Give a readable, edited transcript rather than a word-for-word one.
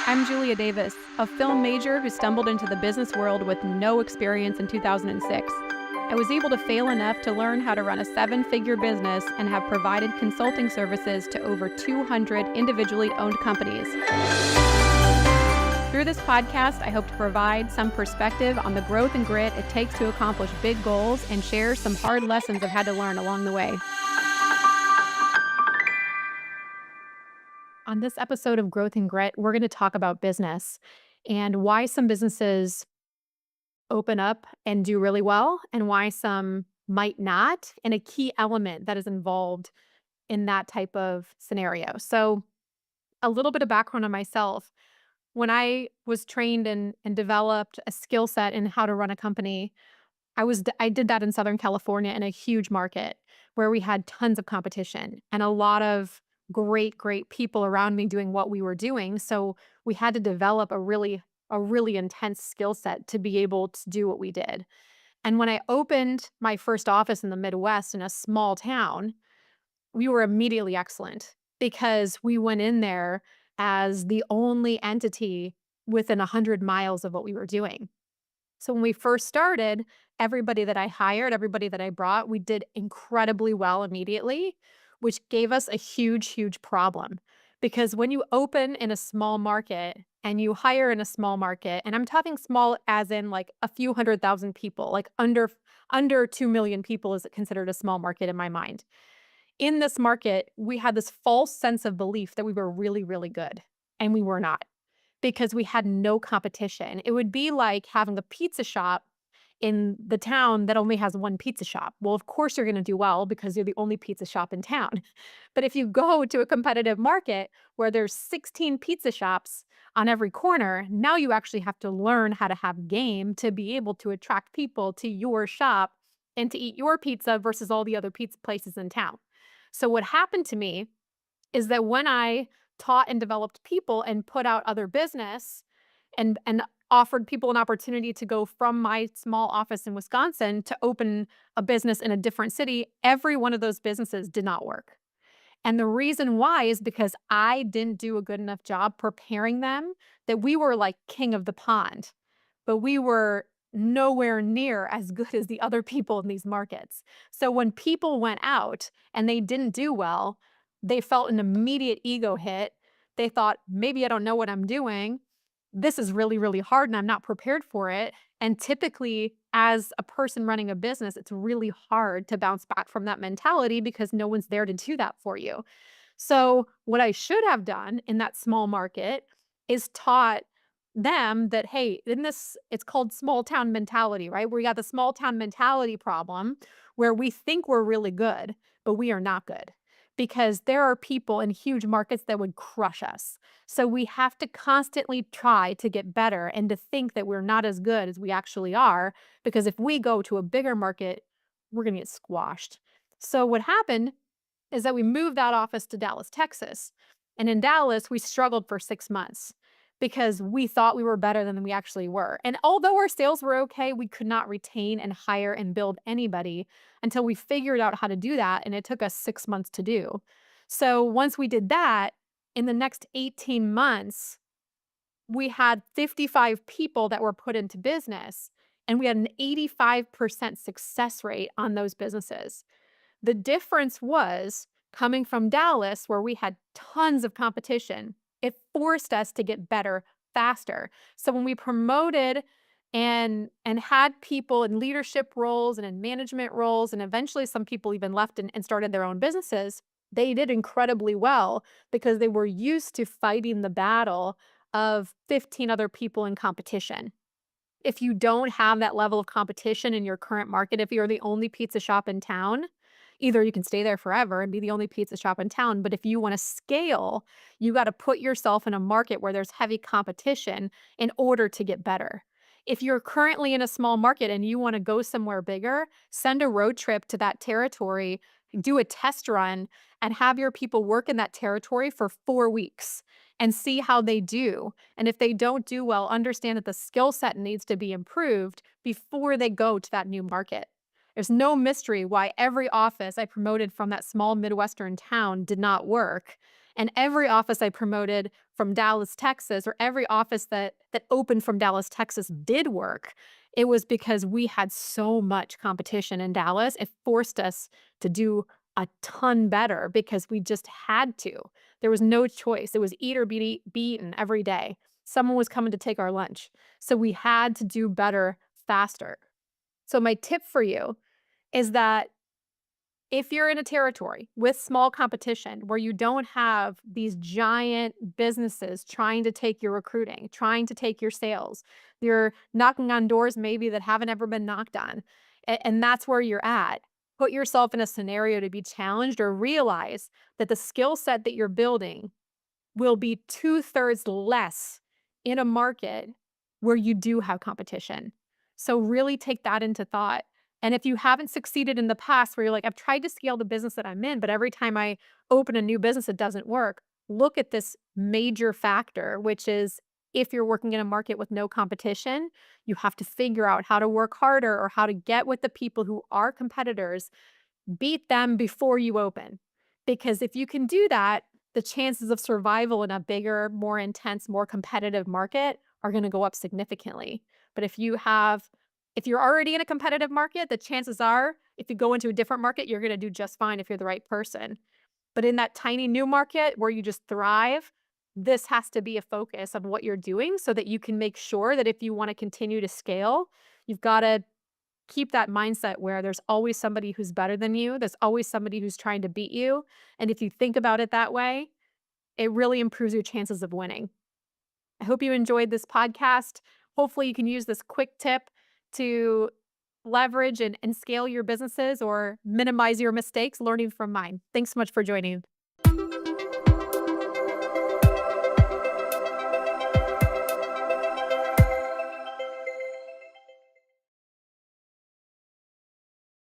I'm Julia Davis, a film major who stumbled into the business world with no experience in 2006. I was able to fail enough to learn how to run a seven-figure business and have provided consulting services to over 200 individually owned companies. Through this podcast, I hope to provide some perspective on the growth and grit it takes to accomplish big goals and share some hard lessons I've had to learn along the way. On this episode of Growth and Grit, we're going to talk about business and why some businesses open up and do really well and why some might not, and a key element that is involved in that type of scenario. So, a little bit of background on myself. When I was trained and developed a skill set in how to run a company, I did that in Southern California in a huge market where we had tons of competition and a lot of great people around me doing what we were doing. So we had to develop a really intense skill set to be able to do what we did. And when I opened my first office in the Midwest in a small town, we were immediately excellent because we went in there as the only entity within 100 miles of what we were doing. So when we first started, everybody that I hired, everybody that I brought, we did incredibly well immediately, which gave us a huge problem. Because when you open in a small market and you hire in a small market, and I'm talking small as in like a few 100,000 people, like under 2 million people is considered a small market in my mind. In this market, we had this false sense of belief that we were really good, and we were not because we had no competition. It would be like having a pizza shop in the town that only has one pizza shop. Well, of course you're going to do well because you're the only pizza shop in town. But if you go to a competitive market where there's 16 pizza shops on every corner, now you actually have to learn how to have game to be able to attract people to your shop and to eat your pizza versus all the other pizza places in town. So what happened to me is that when I taught and developed people and put out other business and offered people an opportunity to go from my small office in Wisconsin to open a business in a different city, every one of those businesses did not work. And the reason why is because I didn't do a good enough job preparing them that we were like king of the pond, but we were nowhere near as good as the other people in these markets. So when people went out and they didn't do well, they felt an immediate ego hit. They thought, maybe I don't know what I'm doing. This is really hard and I'm not prepared for it. And typically, as a person running a business, it's really hard to bounce back from that mentality because no one's there to do that for you. So, what I should have done in that small market is taught them that, hey, in this, it's called small town mentality, right? We got the small town mentality problem where we think we're really good, but we are not good because there are people in huge markets that would crush us. So we have to constantly try to get better and to think that we're not as good as we actually are, because if we go to a bigger market, we're going to get squashed. So what happened is that we moved that office to Dallas, Texas. And in Dallas, we struggled for 6 months because we thought we were better than we actually were. And although our sales were okay, we could not retain and hire and build anybody until we figured out how to do that. And it took us 6 months to do. So once we did that, in the next 18 months, we had 55 people that were put into business, and we had an 85% success rate on those businesses. The difference was coming from Dallas, where we had tons of competition, it forced us to get better faster. So when we promoted and had people in leadership roles and in management roles, and eventually some people even left and started their own businesses, they did incredibly well because they were used to fighting the battle of 15 other people in competition. If you don't have that level of competition in your current market, if you're the only pizza shop in town, either you can stay there forever and be the only pizza shop in town, but if you want to scale, you got to put yourself in a market where there's heavy competition in order to get better. If you're currently in a small market and you want to go somewhere bigger, send a road trip to that territory, do a test run, and have your people work in that territory for 4 weeks and see how they do. And if they don't do well, understand that the skill set needs to be improved before they go to that new market. There's no mystery why every office I promoted from that small Midwestern town did not work. And every office I promoted from Dallas, Texas, or every office that opened from Dallas, Texas did work. It was because we had so much competition in Dallas. It forced us to do a ton better because we just had to. There was no choice. It was eat or be eaten every day. Someone was coming to take our lunch. So we had to do better faster. So my tip for you is that if you're in a territory with small competition where you don't have these giant businesses trying to take your recruiting, trying to take your sales, you're knocking on doors maybe that haven't ever been knocked on, and that's where you're at. Put yourself in a scenario to be challenged or realize that the skill set that you're building will be two-thirds less in a market where you do have competition. So really take that into thought. And if you haven't succeeded in the past where you're like, "I've tried to scale the business that I'm in, but every time I open a new business, it doesn't work." Look at this major factor, which is if you're working in a market with no competition, you have to figure out how to work harder or how to get with the people who are competitors, beat them before you open. Because if you can do that, the chances of survival in a bigger, more intense, more competitive market are going to go up significantly. But if you're already in a competitive market, the chances are if you go into a different market, you're going to do just fine if you're the right person. But in that tiny new market where you just thrive, this has to be a focus of what you're doing so that you can make sure that if you want to continue to scale, you've got to keep that mindset where there's always somebody who's better than you. There's always somebody who's trying to beat you. And if you think about it that way, it really improves your chances of winning. I hope you enjoyed this podcast. Hopefully, you can use this quick tip to leverage and scale your businesses or minimize your mistakes learning from mine. Thanks so much for joining.